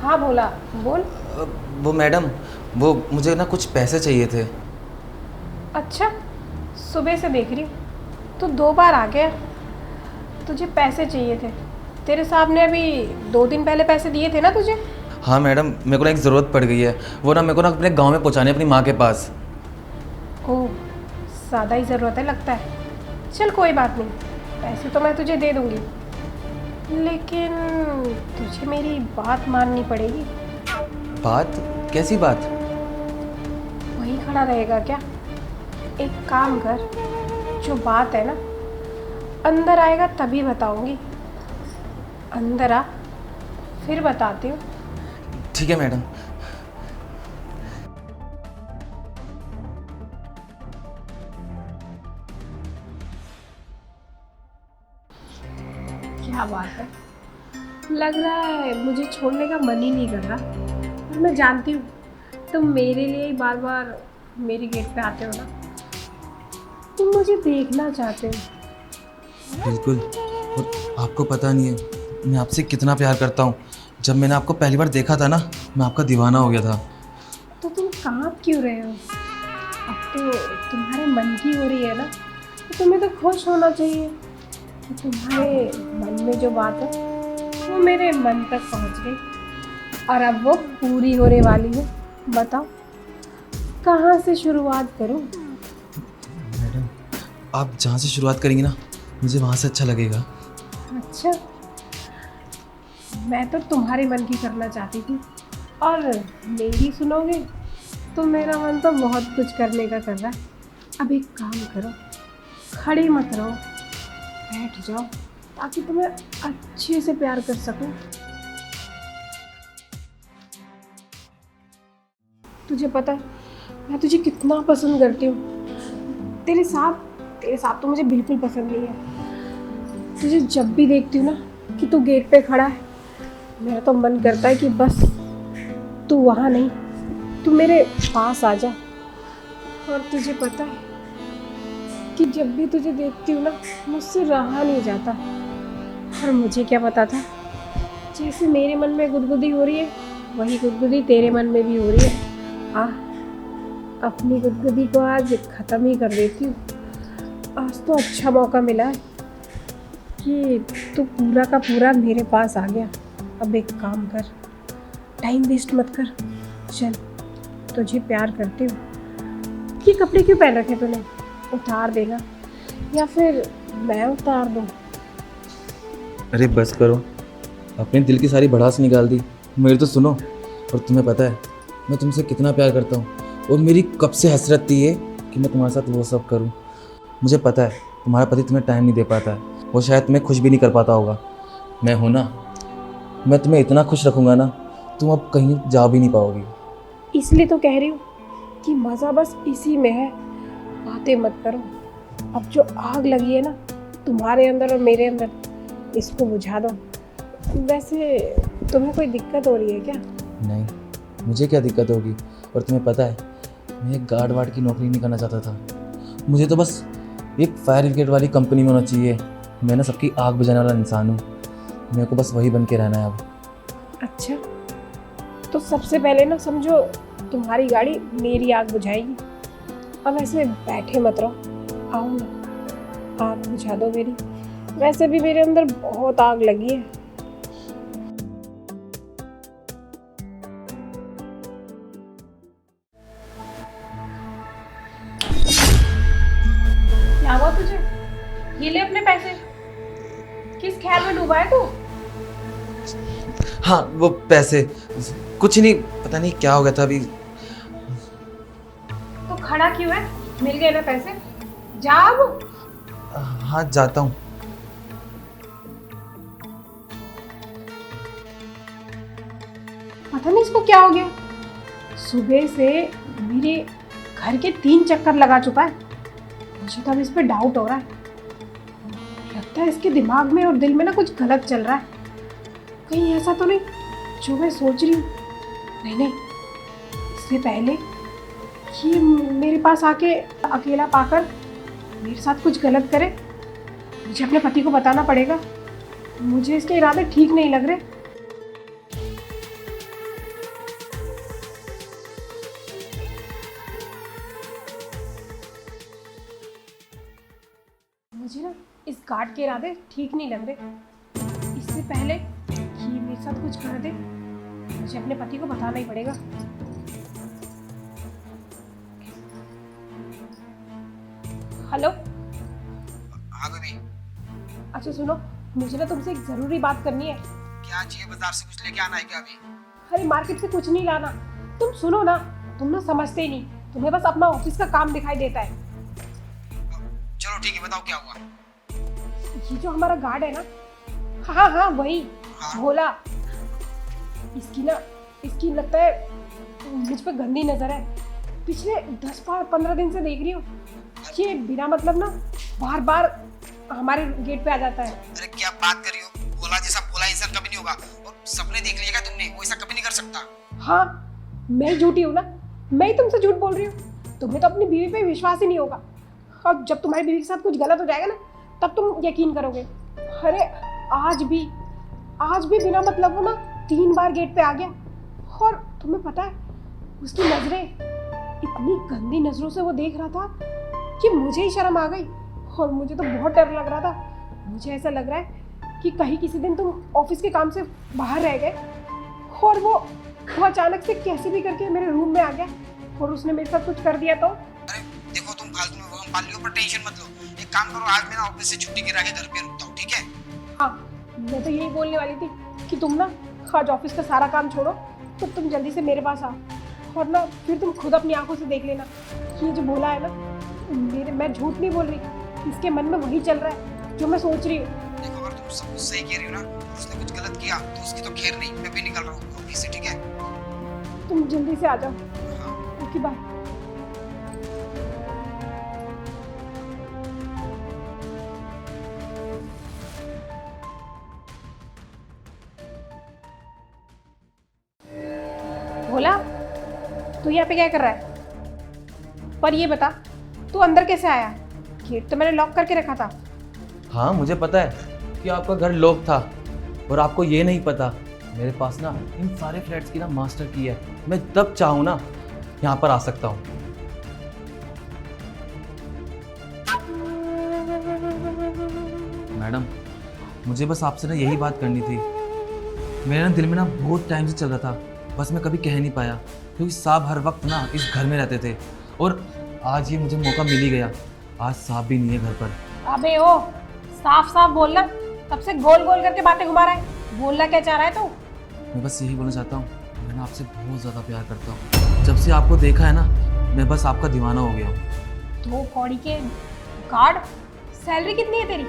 हाँ बोला, बोल। वो मैडम, वो मुझे ना कुछ पैसे चाहिए थे। अच्छा, सुबह से देख रही हूँ तू 2 बार आ गया। तुझे पैसे चाहिए थे? तेरे साहब ने अभी 2 दिन पहले पैसे दिए थे ना तुझे? हाँ मैडम, मेरे को ना एक ज़रूरत पड़ गई है। वो ना मेरे को ना अपने गांव में पहुंचाने अपनी माँ के पास। ओह, ज़्यादा ही ज़रूरत है लगता है। चल कोई बात नहीं, पैसे तो मैं तुझे दे दूँगी, लेकिन तुझे मेरी बात माननी पड़ेगी। बात? कैसी बात? वही खड़ा रहेगा क्या? एक काम कर, जो बात है ना, अंदर आएगा तभी बताऊँगी। अंदर आ, फिर बताती हूँ। ठीक है मैडम। क्या बात है, लग रहा है मुझे छोड़ने का मन ही नहीं कर रहा। और मैं जानती हूँ तुम मेरे लिए ही बार बार मेरे गेट पे आते हो ना। तुम मुझे देखना चाहते हो। बिल्कुल। और आपको पता नहीं है मैं आपसे कितना प्यार करता हूँ। जब मैंने आपको पहली बार देखा था ना, मैं आपका दीवाना हो गया था। तो तुम काँप क्यों रहे हो? अब तो तुम्हारे मन की हो रही है ना, तो तुम्हें तो खुश होना चाहिए कि तुम्हारे मन में जो बात है वो मेरे मन तक पहुंच गई, और अब वो पूरी होने वाली है। बताओ कहाँ से शुरुआत करूं? मैडम, आप जहाँ से शुरुआत करेंगी ना, मुझे वहाँ से अच्छा लगेगा। अच्छा, मैं तो तुम्हारे मन की करना चाहती थी, और मेरी सुनोगे तो मेरा मन तो बहुत कुछ करने का कर रहा है। अब एक काम करो, खड़े मत रहो, बैठ जाओ ताकि तुम्हें अच्छे से प्यार कर सकूं। तुझे पता है मैं तुझे कितना पसंद करती हूँ। तेरे साथ तो मुझे बिल्कुल पसंद नहीं है। तुझे जब भी देखती हूँ ना कि तू गेट पे खड़ा है, मेरा तो मन करता है कि बस तू वहाँ नहीं, तू मेरे पास आ जा। और तुझे पता है कि जब भी तुझे देखती हूँ ना, मुझसे रहा नहीं जाता। और मुझे क्या पता था, जैसे मेरे मन में गुदगुदी हो रही है, वही गुदगुदी तेरे मन में भी हो रही है। आ, अपनी गुदगुदी को आज ख़त्म ही कर देती हूँ। आज तो अच्छा मौका मिला है कि तू पूरा का पूरा मेरे पास आ गया। अब एक काम कर, टाइम वेस्ट मत कर, चल, तुझे प्यार करती हूँ। ये कपड़े क्यों पहन रखे तूने? उतार देना, या फिर मैं उतार दूँ? अरे बस करो, अपने दिल की सारी भड़ास निकाल दी। मेरी तो सुनो। और तुम्हें पता है मैं तुमसे कितना प्यार करता हूँ, और मेरी कब से हसरत थी ये कि मैं तुम्हारे साथ वो सब करूँ। मुझे पता है तुम्हारा पति तुम्हें टाइम नहीं दे पाता है, वो शायद तुम्हें खुश भी नहीं कर पाता होगा। मैं हूँ ना, मैं तुम्हें इतना खुश रखूँगा ना, तुम अब कहीं जा भी नहीं पाओगी। इसलिए तो कह रही हूँ कि मज़ा बस इसी में है। बातें मत करो। अब जो आग लगी है ना तुम्हारे अंदर और मेरे अंदर, इसको बुझा दो। वैसे तुम्हें कोई दिक्कत हो रही है क्या? नहीं, मुझे क्या दिक्कत होगी। और तुम्हें पता है मैं एक गार्ड वार्ड की नौकरी नहीं करना चाहता था। मुझे तो बस एक फायर ब्रिगेड वाली कंपनी में होना चाहिए। मैं ना सबकी आग बुझाने वाला इंसान हूँ, मेरे को बस वही बन के रहना है अब। अच्छा, तो सबसे पहले ना समझो तुम्हारी गाड़ी मेरी आग बुझाएगी। अब ऐसे बैठे मत रहो, आओ ना, आग बुझा दो मेरी। वैसे भी मेरे अंदर बहुत आग लगी है। क्या हुआ तुझे? ये ले अपने पैसे। किस ख्याल में डूबा है तू? हाँ, वो पैसे कुछ नहीं, पता नहीं क्या हो गया था अभी। तो खड़ा क्यों है? मिल गए ना पैसे, जा अब। हाँ, जाता हूँ। पता नहीं इसको क्या हो गया, सुबह से मेरे घर के 3 चक्कर लगा चुका है। मुझे तो अब इस पे डाउट हो रहा है। लगता है इसके दिमाग में और दिल में ना कुछ गलत चल रहा है। कहीं ऐसा तो नहीं जो मैं सोच रही हूँ? नहीं नहीं, इससे पहले कि मेरे पास आके अकेला पाकर मेरे साथ कुछ गलत करे, मुझे अपने पति को बताना पड़ेगा। मुझे इसके इरादे ठीक नहीं लग रहे। मुझे ना इस गार्ड के इरादे ठीक नहीं लग रहे। इससे पहले कि ये मेरे साथ कुछ कर दे, मुझे अपने पति को बताना ही पड़ेगा। हेलो। हाँ बेबी, अच्छा सुनो, मुझे ना तुमसे एक ज़रूरी बात करनी है। क्या चाहिए? बाजार से कुछ लेके आना है क्या अभी? अरे मार्केट से कुछ नहीं लाना, तुम सुनो ना, तुम ना समझते ही नहीं, तुम्हें बस अपना ऑफिस का काम दिखाई देता है। चलो ठीक है, बताओ क्या हुआ? ये जो हमारा गार्ड है ना, हाँ हाँ वही हाँ? भोला, इसकी लगता है मुझ पे गंदी नजर है। पिछले 10-15 दिन से देख रही हूँ, ये बिना मतलब ना बार बार हमारे गेट पे आ जाता है। अरे क्या बात कर रही हो? भोला जैसा भोला इंसान कभी नहीं होगा। और सपने देख लिया क्या तुमने? वो ऐसा कभी नहीं कर सकता। हाँ, मैं झूठी हूँ ना, मैं ही तुमसे झूठ बोल रही हूँ। तुम्हें तो अपनी बीवी पे विश्वास ही नहीं होगा, और जब तुम्हारी बीवी के साथ कुछ गलत हो जाएगा ना, तब तुम यकीन करोगे। अरे आज भी बिना मतलब वो ना 3 बार गेट पे आ गया, और तुम्हें पता है उसकी नजरें इतनी गंदी नजरों से वो देख रहा था कि मुझे ही शर्म आ गई, और मुझे तो बहुत डर लग रहा था। मुझे ऐसा लग रहा है कि कहीं किसी दिन तुम ऑफिस के काम से बाहर रह गए, और वो अचानक से कैसे भी करके मेरे रूम में आ गया, और उसने मेरे साथ कुछ कर दिया तो। अरे देखो, तुम फालतू में वहम पाल लियो, पर टेंशन मत लो। एक काम करो, आज मैं ना ऑफिस से छुट्टी गिरा के घर पे रुकता हूँ, ठीक है? हाँ, मैं तो यही बोलने वाली थी कि तुम ना आज ऑफिस का सारा काम छोड़ो, तो तुम जल्दी से मेरे पास आओ, और ना फिर तुम खुद अपनी आंखों से देख लेना कि ये जो भोला है ना, मैं झूठ नहीं बोल रही, इसके मन में वही चल रहा है जो मैं सोच रही हूँ। देखो, अगर तुम सब कुछ सही कह रही हो ना, और उसने कुछ गलत किया तो उसकी तो खैर नहीं, मैं भी निकल रहा हूँ ऑफिस से, ठीक है? तुम जल्दी से आ जाओ। हाँ। Okay bye. भोला, तू यहाँ पे क्या कर रहा है? पर ये बता, तू अंदर कैसे आया? गेट तो मैंने लॉक करके रखा था। हाँ मुझे पता है कि आपका घर लॉक था, और आपको ये नहीं पता मेरे पास ना इन सारे फ्लैट्स की ना मास्टर की है। मैं जब चाहूँ ना यहाँ पर आ सकता हूँ। मैडम, मुझे बस आपसे ना यही बात करनी थी। मेरे ना दिल में ना बहुत टाइम से चल रहा था, बस मैं कभी कह नहीं पाया, क्योंकि साहब हर वक्त ना इस घर में रहते थे, और आज ये मुझे मौका मिल ही गया। आज साहब भी नहीं है घर पर। अबे ओ, साफ साफ बोलना, तब से गोल गोल करके बातें घुमा रहा है। बोलना क्या चाह रहा है तू? मैं बस यही बोलना चाहता हूँ, मैं ना आपसे बहुत ज़्यादा प्यार करता हूँ। जब से आपको देखा है ना, मैं बस आपका दीवाना हो गया हूँ। 2 कौड़ी के गार्ड, सैलरी कितनी है तेरी?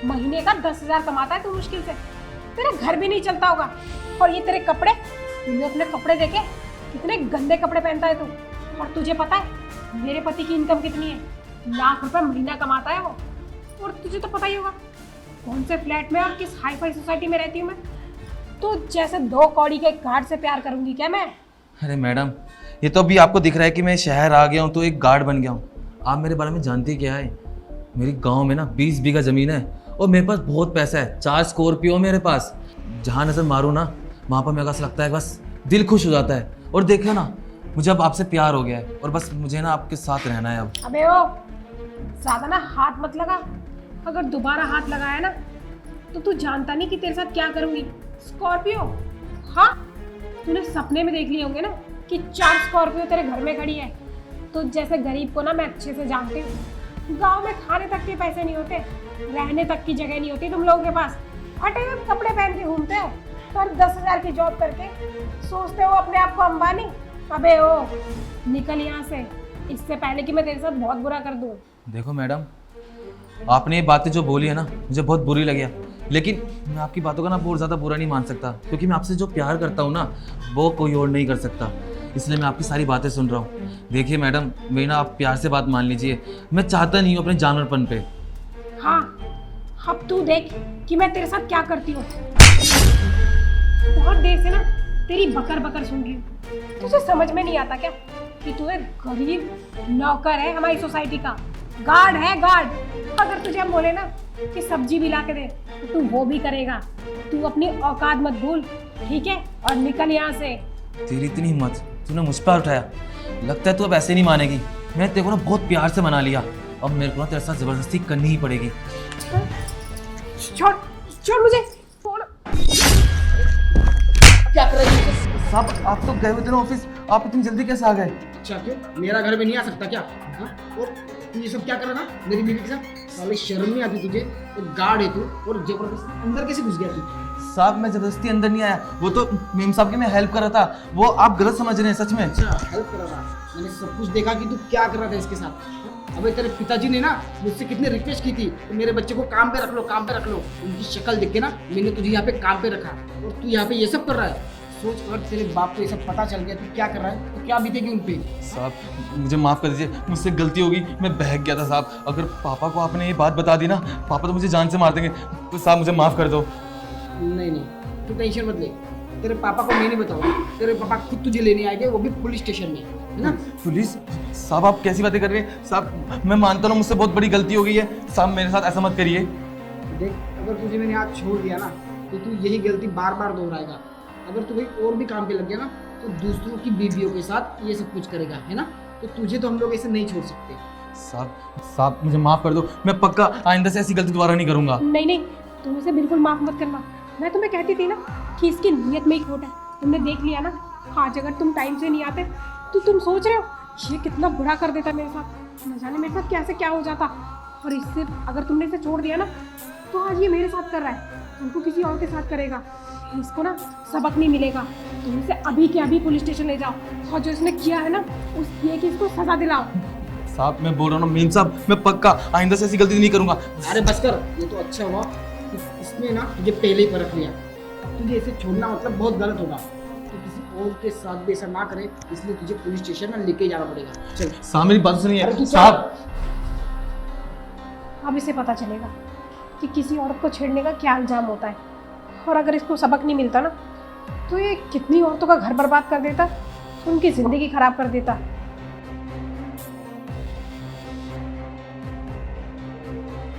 महीने का 10,000 कमाता है तू मुश्किल से, तेरा घर भी नहीं चलता होगा। और ये तेरे कपड़े, तूने अपने कपड़े देखे? कितने गंदे कपड़े पहनता है तू। और तुझे पता है मेरे पति की इनकम कितनी है? लाख रुपए महीना कमाता है वो। और तुझे तो पता ही होगा कौन से फ्लैट में और किस हाई फाई सोसाइटी में रहती हूँ मैं। तो जैसे 2 कौड़ी के गार्ड से प्यार करूंगी क्या मैं? अरे मैडम, ये तो अभी आपको दिख रहा है कि मैं शहर आ गया हूँ तो एक गार्ड बन गया हूँ। आप मेरे बारे में जानती क्या है? मेरी गांव में ना 20 बीघा ज़मीन है, और मेरे पास बहुत पैसा है। 4 स्कॉर्पियो मेरे पास। जहाँ नज़र मारूँ ना, वहाँ पर मेरे को ऐसा लगता है बस दिल खुश हो जाता है। और देखो ना, मुझे अब आपसे प्यार हो गया है, और बस मुझे ना आपके साथ रहना है अब। अबे ओ, ज़्यादा ना हाथ मत लगा। अगर दोबारा हाथ लगाया ना, तो तू जानता नहीं कि तेरे साथ क्या करूंगी। स्कॉर्पियो? हाँ, तूने सपने में देख लिए होंगे ना कि 4 स्कॉर्पियो तेरे घर में खड़ी है। तो जैसे गरीब को ना मैं अच्छे से जानती हूँ। गांव में खाने तक के पैसे नहीं होते, रहने तक की जगह नहीं होती तुम लोगों के पास। फटे हुए कपड़े पहन के घूमते हो, और 10,000 की जॉब करके सोचते हो अपने आप को अंबानी। अबे ओ, निकल यहाँ से, इससे पहले कि मैं तेरे साथ बहुत बुरा कर दूँ। देखो मैडम, आपने ये बातें जो बोली है ना, मुझे बहुत बुरी लगी, लेकिन मैं आपकी बातों का ना बहुत ज़्यादा बुरा नहीं मान सकता, क्योंकि मैं आपसे जो प्यार करता हूँ ना, वो कोई और नहीं कर सकता। इसलिए मैं आपकी सारी बातें सुन रहा हूँ। देखिए मैडम, मेरी ना आप प्यार से बात मान लीजिए। मैं चाहता नहीं हूँ अपने जानवरपन पे। हाँ, अब तू देख कि मैं तेरे साथ क्या करती हूँ। बहुत देर से ना तेरी बकर बकर सुन रही हूँ। तुझे समझ में नहीं आता क्या कि तू एक गरीब नौकर है हमारी सोसाइटी का, गार्ड है गार्ड। अगर तुझे हम बोले ना कि सब्जी भी ला के दे, तो तू वो भी करेगा। तू अपनी औकात मत भूल, ठीक है? और निकल यहाँ से। तेरी इतनी हिम्मत, तूने मुझ पर उठाया। लगता है तू अब ऐसे नहीं मानेगी। मैंने तेरे को ना बहुत प्यार से मना लिया, अब मेरे को ना तेरे साथ ज़बरदस्ती करनी ही पड़ेगी। छोड़ छोड़ मुझे, छोड़। क्या कर रही है? साहब आप तो गए हुए थे ना ऑफिस, आप इतनी जल्दी कैसे आ गए? अच्छा क्यों, मेरा घर में नहीं आ सकता क्या? हाँ? और तू ये सब क्या कर रहा था मेरी बीवी के साथ? साले शर्म नहीं आती तुझे? तो गार्ड है तू और जबरदस्ती अंदर कैसे घुस गया तू? साहब मैं ज़बरदस्ती अंदर नहीं आया, वो तो मेम साहब की मैं हेल्प कर रहा था, वो आप गलत समझ रहे हैं सच में। अच्छा हेल्प कर रहा था, मैंने सब कुछ देखा कि तू क्या कर रहा था इसके साथ। अबे तेरे पिताजी ने ना मुझसे कितने रिक्वेस्ट की थी कि मेरे बच्चे को काम पे रख लो, काम पे रख लो। उनकी शक्ल देख के ना मैंने तुझे यहाँ पे काम पे रखा और तू यहाँ पे ये सब कर रहा है। सोच अगर तेरे बाप को ये सब पता चल गया तू क्या कर रहा है तो क्या बीतेगी उन पे? साहब मुझे माफ़ कर दीजिए, मुझसे गलती होगी, मैं बहक गया था साहब। अगर पापा को आपने ये बात बता दी ना, पापा तो मुझे जान से मार देंगे, तो साहब मुझे माफ़ कर दो। नहीं नहीं तू टेंशन मत ले, तेरे पापा को मैं नहीं बताऊंगा, तेरे पापा खुद तुझे लेने आएंगे, वो भी पुलिस स्टेशन में, है ना? पुलिस? साहब आप कैसी बातें कर रहे हैं साहब, मैं मानता हूँ मुझसे बहुत बड़ी गलती हो गई है साहब, मेरे साथ ऐसा मत करिए। देख अगर तुझे मैंने आज छोड़ दिया ना तो तू यही गलती बार बार दोहराएगा। अगर तू कहीं और भी काम पे लग गया ना तो दूसरों की बीवियों के साथ ये सब कुछ करेगा, है ना? तो तुझे तो हम लोग ऐसे नहीं छोड़ सकते। साहब मुझे माफ़ कर दो, मैं पक्का आइंदा से ऐसी गलती दोबारा नहीं करूँगा। नहीं नहीं, तुम इसे बिल्कुल माफ मत करना। मैं तुम्हें कहती थी ना कि इसकी नीयत में ही खोट है। तुमने देख लिया ना, आज अगर तुम टाइम से नहीं आते तो तुम सोच रहे हो ये कितना बुरा कर देता मेरे साथ, न जाने मेरे साथ कैसे क्या हो जाता। और इससे अगर तुमने इसे छोड़ दिया ना तो आज ये मेरे साथ कर रहा है, तुमको किसी और के साथ करेगा। इसको ना सबक नहीं मिलेगा। तुम इसे अभी के अभी पुलिस स्टेशन ले जाओ और जो इसने किया है ना उस ये कि इसको सजा दिलाओ। साहब मैं बोल रहा हूँ मेम साहब, मैं पक्का आइंदा से ऐसी गलती नहीं करूँगा। अरे बस कर, ये तो अच्छा हुआ कि इसने ना तुझे पहले ही परख लिया। अब तुझे इसे छोड़ना मतलब बहुत गलत होगा, तो किसी और के साथ भी ऐसा ना करे, इसलिए तुझे पुलिस स्टेशन में लेके जाना पड़ेगा। चल साहब मेरी बात सुनिए अरे तू साहब। अब इसे पता चलेगा कि किसी औरत को छेड़ने का क्या अंजाम होता है, और अगर इसको सबक नहीं मिलता ना तो ये कितनी औरतों का घर बर्बाद कर देता, उनकी ज़िंदगी खराब कर देता।